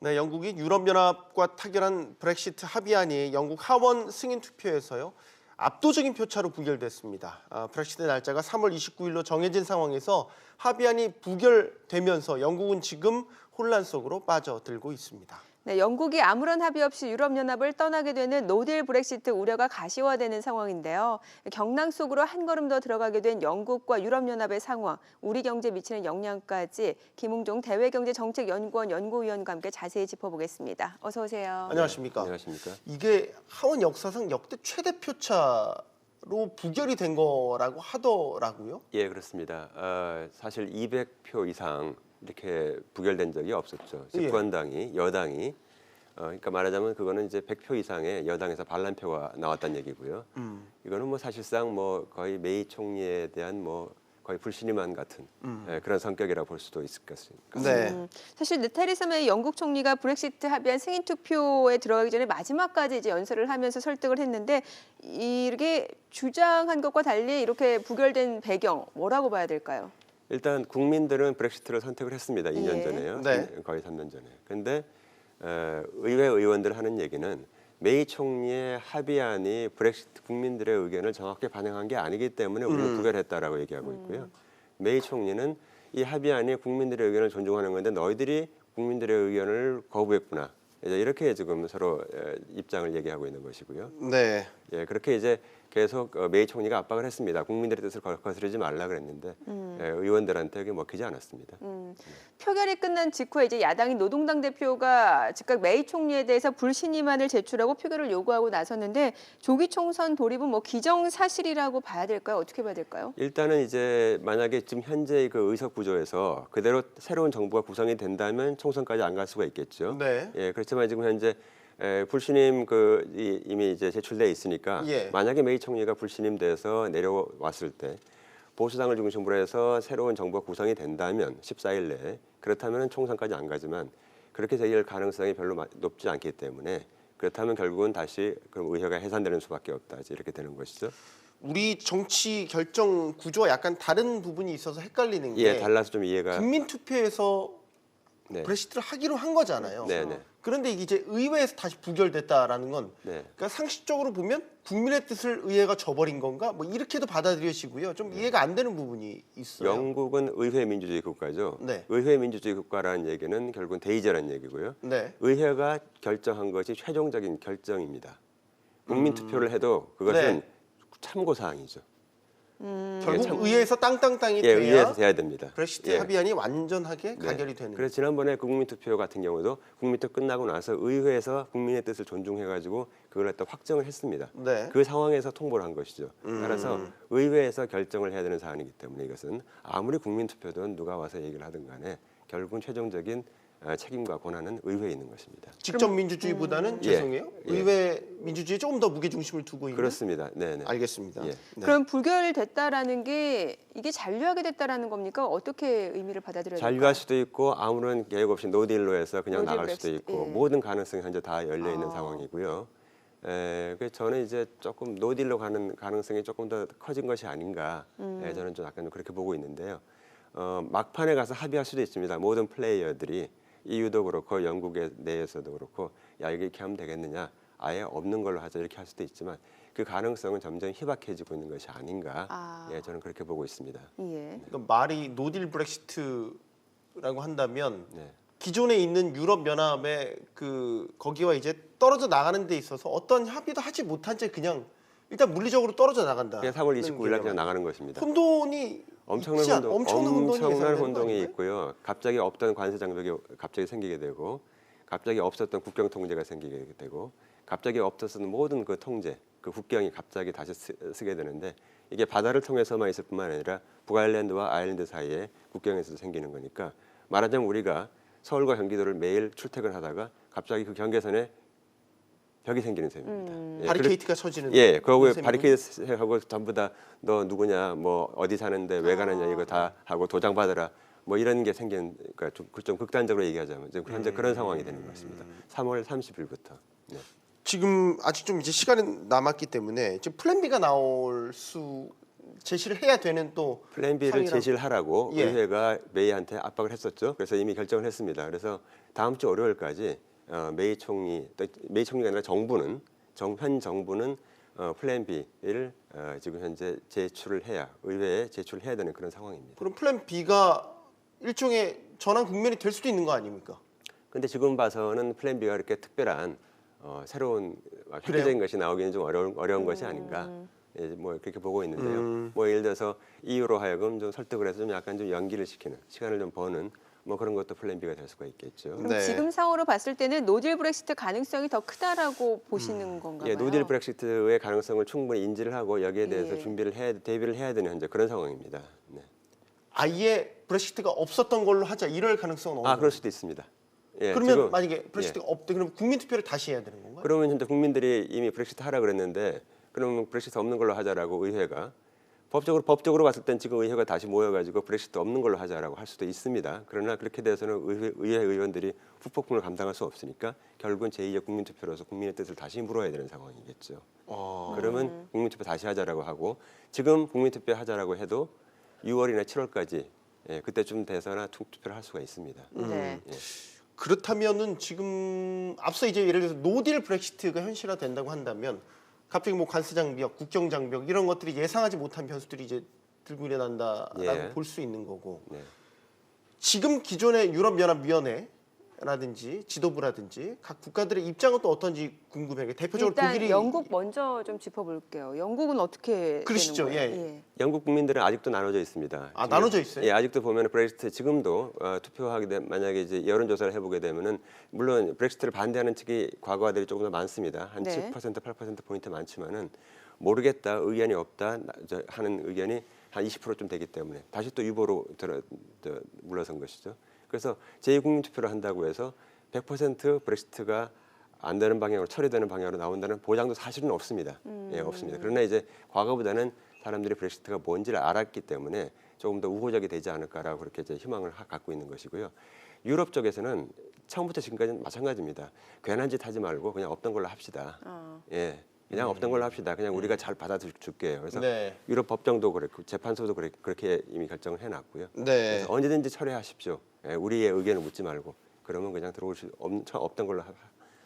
네, 영국이 유럽연합과 타결한 브렉시트 합의안이 영국 하원 승인 투표에서요 압도적인 표차로 부결됐습니다. 브렉시트 날짜가 3월 29일로 정해진 상황에서 합의안이 부결되면서 영국은 지금 혼란 속으로 빠져들고 있습니다. 네, 영국이 아무런 합의 없이 유럽연합을 떠나게 되는 노딜 브렉시트 우려가 가시화되는 상황인데요. 경랑 속으로 한 걸음 더 들어가게 된 영국과 유럽연합의 상황, 우리 경제에 미치는 영향까지 김웅종 대외경제정책연구원 연구위원과 함께 자세히 짚어보겠습니다. 어서 오세요. 안녕하십니까? 안녕하십니까? 이게 하원 역사상 역대 최대 표차로 부결이 된 거라고 하더라고요. 예, 그렇습니다. 사실 200표 이상 이렇게 부결된 적이 없었죠. 집권당이, 여당이. 그러니까 말하자면 그거는 이제 100표 이상의 여당에서 반란표가 나왔다는 얘기고요. 이거는 뭐 사실상 뭐 거의 메이 총리에 대한 뭐 거의 불신임안 같은 그런 성격이라고 볼 수도 있을 것 같습니다. 네. 사실 테레사 메이 영국 총리가 브렉시트 합의안 승인 투표에 들어가기 전에 마지막까지 이제 연설을 하면서 설득을 했는데 이게 주장한 것과 달리 이렇게 부결된 배경 뭐라고 봐야 될까요? 일단 국민들은 브렉시트를 선택을 했습니다. 2년 예. 전에요. 네. 거의 3년 전에. 그런데 의회 의원들 하는 얘기는 메이 총리의 합의안이 브렉시트 국민들의 의견을 정확히 반영한 게 아니기 때문에 우리는 부결했다라고 얘기하고 있고요. 메이 총리는 이 합의안이 국민들의 의견을 존중하는 건데 너희들이 국민들의 의견을 거부했구나. 이렇게 지금 서로 입장을 얘기하고 있는 것이고요. 네. 예, 그렇게 이제 계속 메이 총리가 압박을 했습니다. 국민들의 뜻을 거스르지 말라 그랬는데 의원들한테 그게 먹히지 않았습니다. 표결이 끝난 직후에 이제 야당인 노동당 대표가 즉각 메이 총리에 대해서 불신임안을 제출하고 표결을 요구하고 나섰는데 조기 총선 돌입은 뭐 기정사실이라고 봐야 될까요? 어떻게 봐야 될까요? 일단은 이제 만약에 지금 현재 그 의석 구조에서 그대로 새로운 정부가 구성이 된다면 총선까지 안 갈 수가 있겠죠. 네. 예, 그렇지만 지금 현재 불신임 이미 이제 제출돼 있으니까 예. 만약에 메이 총리가 불신임돼서 내려왔을 때 보수당을 중심으로 해서 새로운 정부가 구성이 된다면 14일 내에 그렇다면 총선까지 안 가지만 그렇게 될 가능성이 별로 높지 않기 때문에 그렇다면 결국은 다시 그럼 의회가 해산되는 수밖에 없다. 이렇게 되는 것이죠. 우리 정치 결정 구조와 약간 다른 부분이 있어서 헷갈리는 게 예, 달라서 좀 이해가 국민 투표에서 네. 브렉시트를 하기로 한 거잖아요. 네, 네. 그런데 이게 이제 의회에서 다시 부결됐다라는 건 네. 그러니까 상식적으로 보면 국민의 뜻을 의회가 저버린 건가? 뭐 이렇게도 받아들여지고요. 좀 이해가 안 되는 부분이 있어요. 영국은 의회 민주주의 국가죠. 네. 의회 민주주의 국가라는 얘기는 결국은 대의제라는 얘기고요. 네. 의회가 결정한 것이 최종적인 결정입니다. 국민 투표를 해도 그것은 네. 참고 사항이죠. 결국 의회에서 땅땅땅이 예, 돼야 의회에서 돼야 됩니다. 브렉시트 예. 합의안이 완전하게 네. 가결이 되는. 그래서 지난번에 국민 투표 같은 경우도 국민 투표 끝나고 나서 의회에서 국민의 뜻을 존중해가지고 그걸 갖다 확정을 했습니다. 네. 그 상황에서 통보를 한 것이죠. 따라서 의회에서 결정을 해야 되는 사안이기 때문에 이것은 아무리 국민 투표든 누가 와서 얘기를 하든 간에 결국은 최종적인 책임과 권한은 의회에 있는 것입니다. 직접 민주주의보다는 예. 죄송해요. 예. 의회 민주주의에 조금 더 무게 중심을 두고 있는. 그렇습니다. 네, 네. 알겠습니다. 예. 네. 그럼 부결됐다라는 게 이게 잔류하게 됐다라는 겁니까? 어떻게 의미를 받아들여야 될까요? 잔류할 수도 있고 아무런 계획 없이 노딜로 해서 그냥 노딜 나갈 수도 브렉시트, 있고 예. 모든 가능성이 현재 다 열려 있는 상황이고요. 그래서 저는 이제 조금 노딜로 가는 가능성이 조금 더 커진 것이 아닌가. 저는 좀 약간 그렇게 보고 있는데요. 막판에 가서 합의할 수도 있습니다. 모든 플레이어들이 EU도 그렇고 영국의 내에서도 그렇고 야 이게 이렇게 하면 되겠느냐. 아예 없는 걸로 하자 이렇게 할 수도 있지만 그 가능성은 점점 희박해지고 있는 것이 아닌가. 저는 그렇게 보고 있습니다. 예. 그러니까 말이 노딜 브렉시트라고 한다면 네. 기존에 있는 유럽 연합의 거기와 이제 떨어져 나가는 데 있어서 어떤 합의도 하지 못한 채 그냥 일단 물리적으로 떨어져 나간다. 그냥 3월 29일 날 그냥 나가는 것입니다. 혼돈이 엄청난 있지 혼동, 엄청난 혼돈이 엄청난 예상되는 거 혼동이 아닌가요? 있고요. 갑자기 없던 관세 장벽이 갑자기 생기게 되고, 갑자기 없었던 국경 통제가 생기게 되고, 갑자기 없었던 모든 그 통제, 그 국경이 갑자기 다시 쓰게 되는데 이게 바다를 통해서만 있을 뿐만 아니라 북아일랜드와 아일랜드 사이에 국경에서도 생기는 거니까 말하자면 우리가 서울과 경기도를 매일 출퇴근하다가 갑자기 그 경계선에 벽이 생기는 셈입니다. 바리케이트가 쳐지는. 예, 그거고 셈이군요. 바리케이트하고 전부 다 너 누구냐, 뭐 어디 사는데 왜 가느냐 이거 다 하고 도장 받으라, 뭐 이런 게 생기는, 그러니까 좀 극단적으로 얘기하자면 지금 현재 그런 상황이 되는 것 같습니다. 3월 30일부터. 네. 지금 아직 좀 이제 시간이 남았기 때문에 지금 플랜 B가 나올 수 제시를 해야 되는 또 플랜 B를 상이라고. 제시를 하라고 예. 의회가 메이한테 압박을 했었죠. 그래서 이미 결정을 했습니다. 그래서 다음 주 월요일까지 메이 총리가 아니라 현 정부는 플랜 B를 지금 현재 의회에 제출을 해야 되는 그런 상황입니다. 그럼 플랜 B가 일종의 전환 국면이 될 수도 있는 거 아닙니까? 근데 지금 봐서는 플랜 B가 이렇게 특별한 새로운 획기적인 것이 나오기는 좀 어려운 것이 아닌가. 예, 뭐 그렇게 보고 있는데요. 뭐 예를 들어서 EU로 하여금 좀 설득을 해서 좀 약간 좀 연기를 시키는 시간을 좀 버는 뭐 그런 것도 플랜 B가 될 수가 있겠죠. 그럼 네. 지금 상황으로 봤을 때는 노딜 브렉시트 가능성이 더 크다라고 보시는 건가요? 예, 노딜 브렉시트의 가능성을 충분히 인지를 하고 여기에 대해서 예. 대비를 해야 되는 현재 그런 상황입니다. 네. 아예 브렉시트가 없었던 걸로 하자 이럴 가능성은 없나요? 그럴 수도 있습니다. 예, 그러면 지금, 만약에 브렉시트가 없대 그럼 국민 투표를 다시 해야 되는 건가요? 그러면 현재 국민들이 이미 브렉시트 하라 그랬는데 그러면 브렉시트 없는 걸로 하자라고 의회가 법적으로 봤을 땐 지금 의회가 다시 모여가지고 브렉시트 없는 걸로 하자라고 할 수도 있습니다. 그러나 그렇게 돼서는 의회 의원들이 후폭풍을 감당할 수 없으니까 결국은 제2의 국민투표로서 국민의 뜻을 다시 물어야 되는 상황이겠죠. 그러면 국민투표 다시 하자라고 하고 지금 국민투표 하자라고 해도 6월이나 7월까지 그때쯤 돼서나 투표를 할 수가 있습니다. 네. 예. 그렇다면은 지금 앞서 이제 예를 들어서 노딜 브렉시트가 현실화된다고 한다면 갑자기 뭐 관세 장벽, 국경 장벽 이런 것들이 예상하지 못한 변수들이 이제 들고 일어난다라고 예. 볼 수 있는 거고 네. 지금 기존의 유럽연합위원회라든지 지도부라든지 각 국가들의 입장은 또 어떤지 궁금해요. 대표적으로 일단 독일이 영국 먼저 좀 짚어볼게요. 영국은 어떻게 그러시죠, 되는 거예요? 예. 영국 국민들은 아직도 나눠져 있습니다. 아, 지금, 나눠져 있어요? 예, 아직도 보면 브렉시트 지금도 투표하게 되면 만약에 이제 여론조사를 해보게 되면은 물론 브렉시트를 반대하는 측이 과거와들이 조금 더 많습니다. 한 네. 7% 8% 포인트 많지만은 모르겠다, 의견이 없다 하는 의견이 한 20%좀 되기 때문에 다시 또 유보로 물러선 것이죠. 그래서 제2국민투표를 한다고 해서 100% 브렉시트가 안 되는 방향으로 처리되는 방향으로 나온다는 보장도 사실은 없습니다. 예, 없습니다. 그러나 이제 과거보다는 사람들이 브렉시트가 뭔지를 알았기 때문에 조금 더 우호적이 되지 않을까라고 그렇게 이제 희망을 갖고 있는 것이고요. 유럽 쪽에서는 처음부터 지금까지는 마찬가지입니다. 괜한 짓 하지 말고 그냥 없던 걸로 합시다. 예, 그냥 없던 걸로 합시다. 그냥 우리가 잘 받아줄게요. 그래서 네. 유럽 법정도 그렇고 재판소도 그렇게 이미 결정을 해놨고요. 네. 그래서 언제든지 처리하십시오. 예, 우리의 의견을 묻지 말고 그러면 그냥 들어올 수 없던 걸로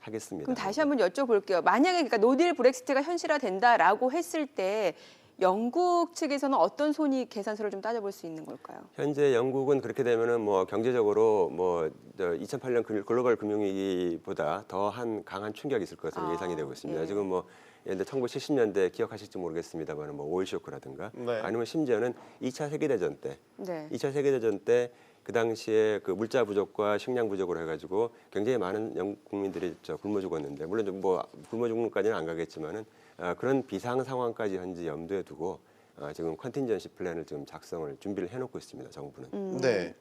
하겠습니다. 그럼 다시 한번 여쭤볼게요. 만약에 그러니까 노딜 브렉시트가 현실화된다라고 했을 때 영국 측에서는 어떤 손익 계산서를 좀 따져볼 수 있는 걸까요? 현재 영국은 그렇게 되면은 뭐 경제적으로 뭐 2008년 글로벌 금융위기보다 더한 강한 충격이 있을 것으로 예상이 되고 있습니다. 예. 지금 뭐 예를 들어 1970년대 기억하실지 모르겠습니다만 뭐 오일 쇼크라든가 네. 아니면 심지어는 2차 세계대전 때 네. 2차 세계대전 때 그 당시에 그 물자 부족과 식량 부족으로 해가지고 굉장히 많은 영국 국민들이 굶어 죽었는데 물론 좀 뭐 굶어 죽는 것까지는 안 가겠지만은 그런 비상 상황까지 현재 염두에 두고 지금 컨틴전시 플랜을 지금 준비를 해놓고 있습니다. 정부는. 네.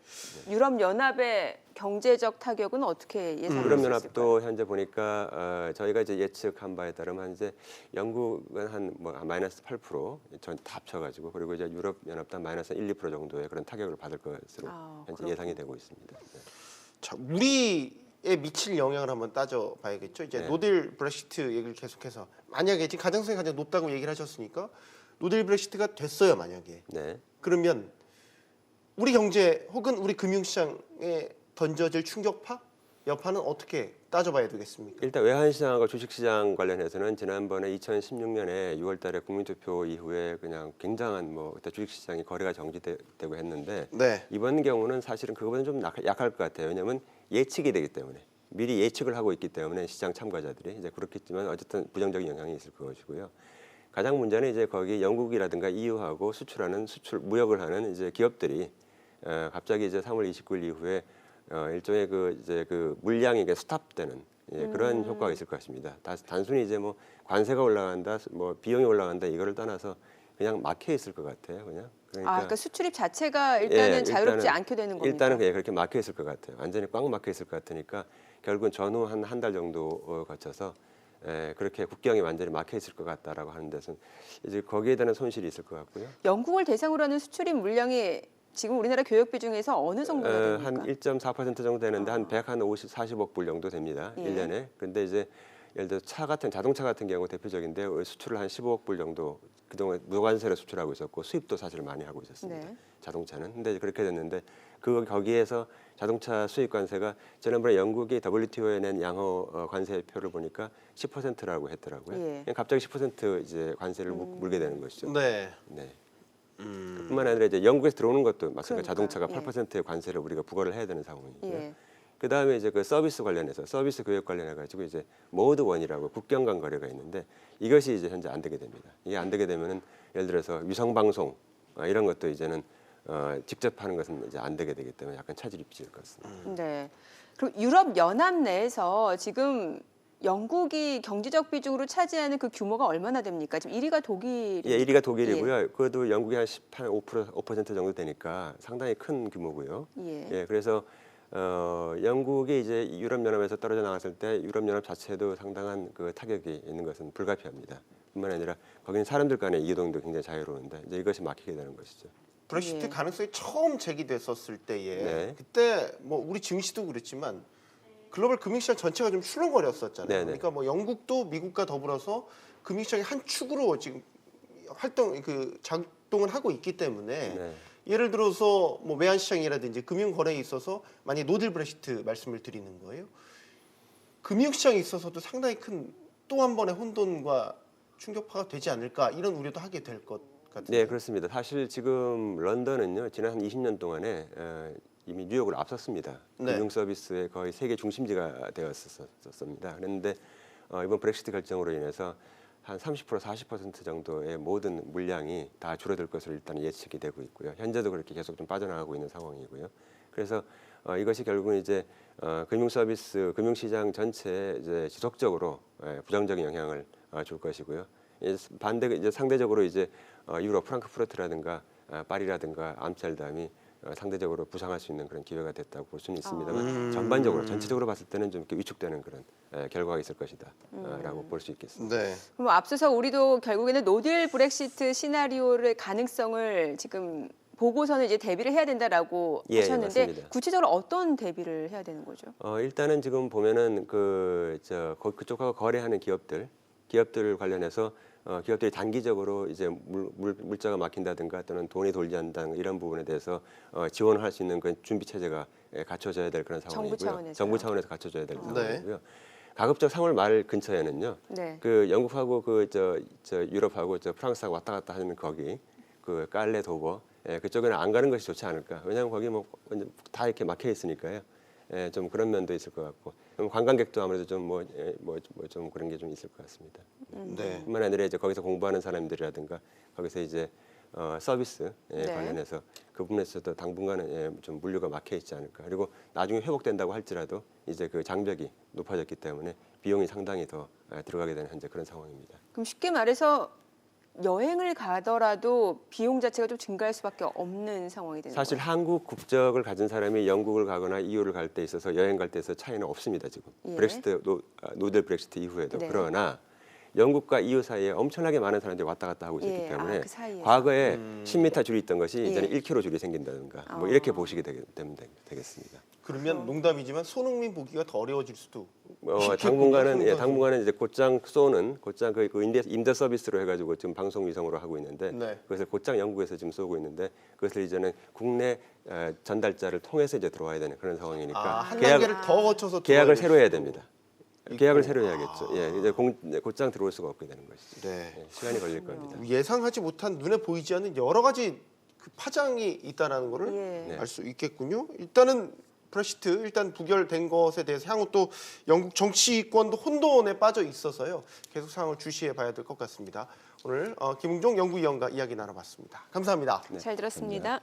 유럽 연합의 경제적 타격은 어떻게 예상할 수 있을까요? 유럽연합도 현재 보니까 저희가 이제 예측한 바에 따르면 현재 영국은 한 뭐 마이너스 8% 전 다 합쳐가지고 그리고 이제 유럽연합도 한 마이너스 1, 2% 정도의 그런 타격을 받을 것으로 현재 그렇군요. 예상이 되고 있습니다. 네. 자, 우리에 미칠 영향을 한번 따져봐야겠죠. 이제 네. 노딜 브렉시트 얘기를 계속해서 만약에 지금 가능성이 가장 높다고 얘기를 하셨으니까 노딜 브렉시트가 됐어요, 만약에. 네. 그러면 우리 경제 혹은 우리 금융시장에 던져질 충격파, 여파는 어떻게 따져봐야 되겠습니까? 일단 외환시장과 주식시장 관련해서는 지난번에 2016년에 6월달에 국민투표 이후에 그냥 굉장한 뭐 그때 주식시장이 거래가 정지되고 했는데 네. 이번 경우는 사실은 그거보다는 좀 약할 것 같아요. 왜냐하면 예측이 되기 때문에 미리 예측을 하고 있기 때문에 시장 참가자들이 이제 그렇겠지만 어쨌든 부정적인 영향이 있을 것이고요. 가장 문제는 이제 거기 영국이라든가 EU하고 무역을 하는 이제 기업들이 갑자기 이제 3월 29일 이후에 일종의 그 물량이 이게 스탑되는 그런 효과가 있을 것 같습니다. 단순히 이제 뭐 관세가 올라간다, 뭐 비용이 올라간다 이거를 떠나서 그냥 막혀 있을 것 같아요, 그냥. 그러니까 수출입 자체가 일단은 자유롭지 않게 되는 겁니다. 일단은 그렇게 막혀 있을 것 같아요. 완전히 꽉 막혀 있을 것 같으니까 결국은 전후 한 달 정도 거쳐서 그렇게 국경이 완전히 막혀 있을 것 같다라고 하는 데서는 이제 거기에 대한 손실이 있을 것 같고요. 영국을 대상으로 하는 수출입 물량이 지금 우리나라 교역비 중에서 어느 정도가 됩니까? 한 1.4% 정도 되는데 한 140억 불 정도 됩니다. 예. 1년에. 근데 이제 예를 들어 자동차 같은 경우 대표적인데 수출을 한 15억 불 정도 그동안 무관세로 수출하고 있었고 수입도 사실 많이 하고 있었습니다. 네. 자동차는. 근데 그렇게 됐는데 거기에서 자동차 수입 관세가 지난번에 영국이 WTO에 낸 양호 관세표를 보니까 10%라고 했더라고요. 예. 그냥 갑자기 10% 이제 관세를 물게 되는 것이죠. 네. 네. 뿐만 아니라 이제 영국에서 들어오는 것도 마찬가지로 그러니까, 자동차가 예. 8%의 관세를 우리가 부과를 해야 되는 상황이고요. 예. 그 다음에 이제 그 서비스 관련해서 서비스 교역 관련해 가지고 이제 모드 원이라고 국경 간 거래가 있는데 이것이 이제 현재 안 되게 됩니다. 이게 안 되게 되면은 예를 들어서 위성 방송 이런 것도 이제는 직접 하는 것은 이제 안 되게 되기 때문에 약간 차질이 빚을 것 같습니다. 네. 그럼 유럽 연합 내에서 지금 영국이 경제적 비중으로 차지하는 그 규모가 얼마나 됩니까? 지금 1위가 독일. 예, 1위가 독일이고요. 그것도 영국이 한 18, 5% 정도 되니까 상당히 큰 규모고요. 예. 예, 그래서 영국이 이제 유럽연합에서 떨어져 나갔을 때 유럽연합 자체도 상당한 그 타격이 있는 것은 불가피합니다. 뿐만 아니라 거기는 사람들 간의 이동도 굉장히 자유로운데 이제 이것이 막히게 되는 것이죠. 브렉시트 예. 가능성이 처음 제기됐었을 때에 네. 그때 그때 뭐 우리 증시도 그랬지만 글로벌 금융시장 전체가 좀 출렁거렸었잖아요. 네네. 그러니까 뭐 영국도 미국과 더불어서 금융시장의 한 축으로 지금 작동을 하고 있기 때문에 네. 예를 들어서 뭐 외환시장이라든지 금융거래에 있어서 만약 노딜 브렉시트 말씀을 드리는 거예요. 금융시장에 있어서도 상당히 큰 또 한 번의 혼돈과 충격파가 되지 않을까 이런 우려도 하게 될 것 같은데. 네, 그렇습니다. 사실 지금 런던은요 지난 한 20년 동안에 이미 뉴욕을 앞섰습니다. 네. 금융 서비스의 거의 세계 중심지가 되었었습니다. 그런데 이번 브렉시트 결정으로 인해서 한 30% 40% 정도의 모든 물량이 다 줄어들 것으로 일단 예측이 되고 있고요. 현재도 그렇게 계속 좀 빠져나가고 있는 상황이고요. 그래서 이것이 결국은 이제 금융 서비스, 금융시장 전체에 이제 지속적으로 부정적인 영향을 줄 것이고요. 반대 이제 상대적으로 이제 유럽 프랑크푸르트라든가 파리라든가 암스테르담이 상대적으로 부상할 수 있는 그런 기회가 됐다고 볼 수는 있습니다만 전반적으로 전체적으로 봤을 때는 좀 이렇게 위축되는 그런 결과가 있을 것이다라고 볼 수 있겠습니다. 네. 그럼 앞서서 우리도 결국에는 노딜 브렉시트 시나리오를 가능성을 지금 보고서는 이제 대비를 해야 된다라고 예, 하셨는데 맞습니다. 구체적으로 어떤 대비를 해야 되는 거죠? 일단은 지금 보면은 그쪽하고 거래하는 기업들 관련해서 기업들이 단기적으로 이제 물자가 막힌다든가 또는 돈이 돌지 않는다든가 이런 부분에 대해서 지원을 할 수 있는 그런 준비 체제가 갖춰져야 될 그런 상황이고요. 정부 차원에서 갖춰져야 될 네. 상황이고요. 가급적 3월 말 근처에는요. 네. 그 영국하고 유럽하고 프랑스하고 왔다 갔다 하는 거기 그 깔레 도버 그쪽에는 안 가는 것이 좋지 않을까. 왜냐하면 거기 뭐 다 이렇게 막혀 있으니까요. 좀 그런 면도 있을 것 같고 관광객도 아무래도 좀 좀 그런 게 좀 있을 것 같습니다. 네. 뿐만 아니라 이제 거기서 공부하는 사람들이라든가 거기서 이제 서비스 네. 관련해서 그 부분에서도 당분간은 좀 물류가 막혀 있지 않을까. 그리고 나중에 회복된다고 할지라도 이제 그 장벽이 높아졌기 때문에 비용이 상당히 더 들어가게 되는 현재 그런 상황입니다. 그럼 쉽게 말해서 여행을 가더라도 비용 자체가 좀 증가할 수밖에 없는 상황이 되는 사실 거예요. 한국 국적을 가진 사람이 영국을 가거나 EU를 갈 때 있어서 여행 갈 때 있어서 차이는 없습니다. 지금 예. 브렉시트 노델 브렉시트 이후에도 네. 그러나 영국과 EU 사이에 엄청나게 많은 사람들이 왔다 갔다 하고 있었기 예, 때문에 그 사이에서. 과거에 10m 줄이 있던 것이 예. 이제는 1km 줄이 생긴다든가 뭐 아. 이렇게 보시게 되면 되겠습니다. 그러면 농담이지만 손흥민 보기가 더 어려워질 수도. 당분간은 이제 곧장 쏘는 그 임대 서비스로 해가지고 지금 방송 위성으로 하고 있는데 네. 그것을 곧장 영국에서 지금 쏘고 있는데 그것을 이제는 국내 전달자를 통해서 이제 들어와야 되는 그런 상황이니까 한 단계를 더 거쳐서 계약을 들어와야 새로 해야 될 수도 됩니다. 있고. 계약을 새로 해야겠죠. 이제 곧장 들어올 수가 없게 되는 것이죠. 네. 시간이 걸릴 겁니다. 예상하지 못한 눈에 보이지 않는 여러 가지 그 파장이 있다라는 거를 예. 알 수 있겠군요. 일단은 브렉시트 일단 부결된 것에 대해서 향후 또 영국 정치권도 혼돈에 빠져 있어서요. 계속 상황을 주시해 봐야 될 것 같습니다. 오늘 김웅종 연구위원과 이야기 나눠봤습니다. 감사합니다. 잘 들었습니다.